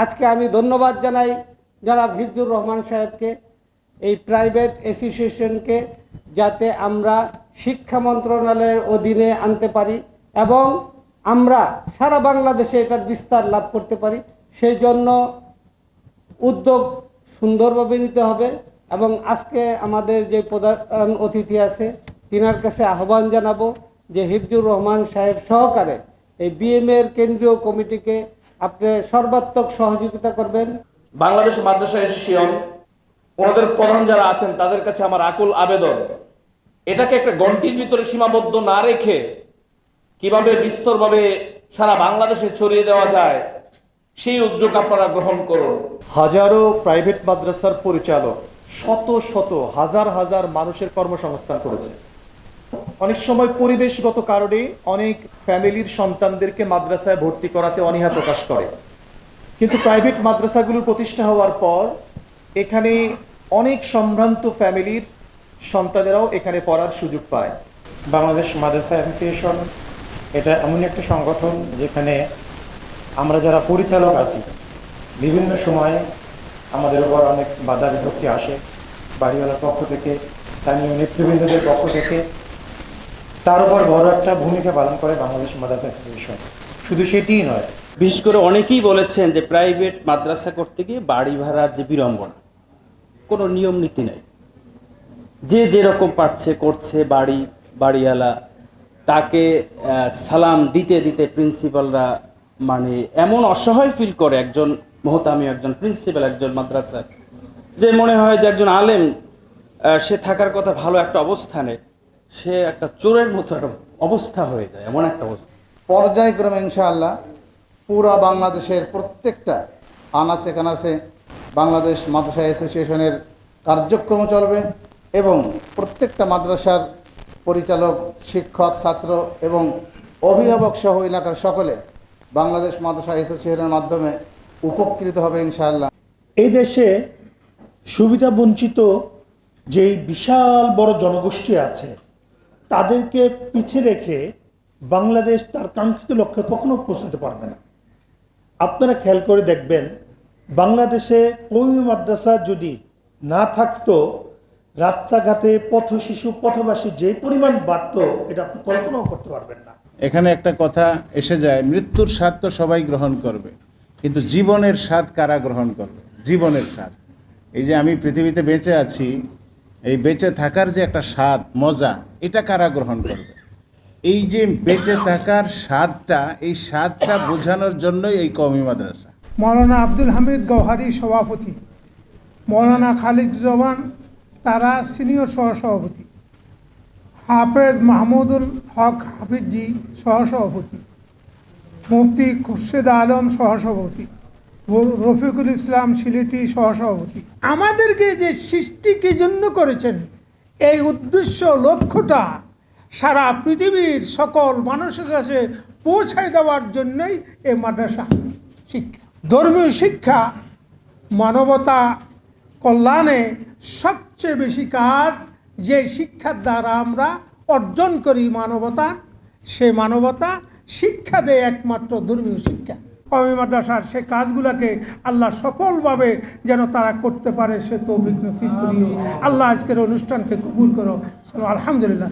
আজকে আমি ধন্যবাদ জানাই জনাব হিফজুর রহমান সাহেবকে, এই প্রাইভেট অ্যাসোসিয়েশনকে, যাতে আমরা শিক্ষা মন্ত্রণালয়ের অধীনে আনতে পারি এবং আমরা সারা বাংলাদেশে এটার বিস্তার লাভ করতে পারি। সেই জন্য উদ্যোগ সুন্দরভাবে নিতে হবে এবং আজকে আমাদের যে প্রধান অতিথি আছে তিনার কাছে আহ্বান জানাবো যে হিফজুর রহমান সাহেব সহকারে এই বিএমএর কেন্দ্রীয় কমিটিকে আপনি সর্বাত্মক সহযোগিতা করবেন। বাংলাদেশ মাদ্রাসা অ্যাসোসিয়েশন ওনাদের প্রধান যারা আছেন তাদের কাছে আমার আকুল আবেদন, এটাকে একটা গণ্ডির ভিতরে সীমাবদ্ধ না রেখে কিভাবে বিস্তরভাবে সারা বাংলাদেশে ছড়িয়ে দেওয়া যায় সেই উদ্যোগ আপনারা গ্রহণ করুন। হাজারো প্রাইভেট মাদ্রাসার পরিচালক শত শত হাজার হাজার মানুষের কর্মসংস্থান করেছে। অনেক সময় পরিবেশগত কারণে অনেক ফ্যামিলির সন্তানদেরকে মাদ্রাসায় ভর্তি করাতে অনীহা প্রকাশ করে, কিন্তু প্রাইভেট মাদ্রাসাগুলোর প্রতিষ্ঠা হওয়ার পর এখানে অনেক সম্ভ্রান্ত ফ্যামিলির সন্তানেরাও এখানে পড়ার সুযোগ পায়। বাংলাদেশ মাদ্রাসা অ্যাসোসিয়েশন এটা এমন একটা সংগঠন যেখানে আমরা যারা পরিচালক আছি বিভিন্ন সময়ে আমাদের উপর অনেক বাধা বিপত্তি আসে, বাড়িওয়ালার পক্ষ থেকে, স্থানীয় নেতৃবৃন্দদের পক্ষ থেকে। তার উপর বড় একটা ভূমিকা পালন করে বাংলাদেশ মাদ্রাসা অ্যাসোসিয়েশন। শুধু সেটিই নয়, বিশেষ করে অনেকেই বলেছেন যে প্রাইভেট মাদ্রাসা করতে গিয়ে বাড়ি ভাড়ার যে বিড়ম্বনা, কোনো নিয়ম নীতি নেই, যে যেরকম পারছে করছে। বাড়িওয়ালা তাকে সালাম দিতে দিতে প্রিন্সিপালরা মানে এমন অসহায় ফিল করে, একজন মহতামি, একজন প্রিন্সিপাল, একজন মাদ্রাসার, যে মনে হয় যে একজন আলেম সে থাকার কথা ভালো একটা অবস্থানে, সে একটা চোরের মতো একটা অবস্থা হয়ে যায়, এমন একটা অবস্থা। পর্যায়ক্রমে ইনশাআল্লাহ পুরা বাংলাদেশের প্রত্যেকটা আনাচে কানাচে বাংলাদেশ মাদ্রাসা অ্যাসোসিয়েশনের কার্যক্রম চলবে এবং প্রত্যেকটা মাদ্রাসার পরিচালক, শিক্ষক, ছাত্র এবং অভিভাবক সহ এলাকার সকলে বাংলাদেশ মাদ্রাসা অ্যাসোসিয়েশনের মাধ্যমে উপকৃত হবে ইনশাআল্লাহ। এই দেশে সুবিধা বঞ্চিত যেই বিশাল বড় জনগোষ্ঠী আছে তাদেরকে পিছিয়ে রেখে বাংলাদেশ তার কাঙ্ক্ষিত লক্ষ্যে কখনো পৌঁছাতে পারবে না। আপনারা খেয়াল করে দেখবেন, বাংলাদেশে কওমি মাদ্রাসা যদি না থাকতো, রাস্তাঘাটে পথ শিশু পথবাসী যে পরিমাণ বাড়ত এটা আপনি কল্পনাও করতে পারবেন না। এখানে একটা কথা এসে যায়, মৃত্যুর স্বাদ তো সবাই গ্রহণ করবে, কিন্তু জীবনের স্বাদ কারা গ্রহণ করবে? জীবনের স্বাদ। এই যে আমি পৃথিবীতে বেঁচে আছি, এই বেঁচে থাকার যে একটা স্বাদ, মজা, এটা কারা গ্রহণ করবে? এই যে বেঁচে থাকার স্বাদটা, এই স্বাদটা বোঝানোর জন্যই এই কওমি মাদ্রাসা। মৌলানা আব্দুল হামিদ গওহারি সভাপতি, মৌলানা খালিদ জবান তারা সিনিয়র সহসভাপতি, হাফেজ মাহমুদুল হক হাফিজি সহসভাপতি, মুফতি খুরশেদ আলম সহসভাপতি, রফিকুল ইসলাম সিলেটি সহসভাপতি। আমাদেরকে যে সৃষ্টিকে জন্য করেছেন, এই উদ্দেশ্য লক্ষ্যটা সারা পৃথিবীর সকল মানুষের কাছে পৌঁছায় দেওয়ার জন্যই এই মাদ্রাসা শিক্ষা। ধর্মীয় শিক্ষা মানবতা কল্যাণে সবচেয়ে বেশি কাজ যে শিক্ষার দ্বারা আমরা অর্জন করি মানবতা, সে মানবতা শিক্ষা দেয় একমাত্র ধর্মীয় শিক্ষা। কওমি মাদ্রাসার সে কাজগুলোকে আল্লাহ সফলভাবে যেন তারা করতে পারে সে তৌফিক নসিব করিও। আল্লাহ আজকের অনুষ্ঠানকে কবুল করো। আলহামদুলিল্লাহ।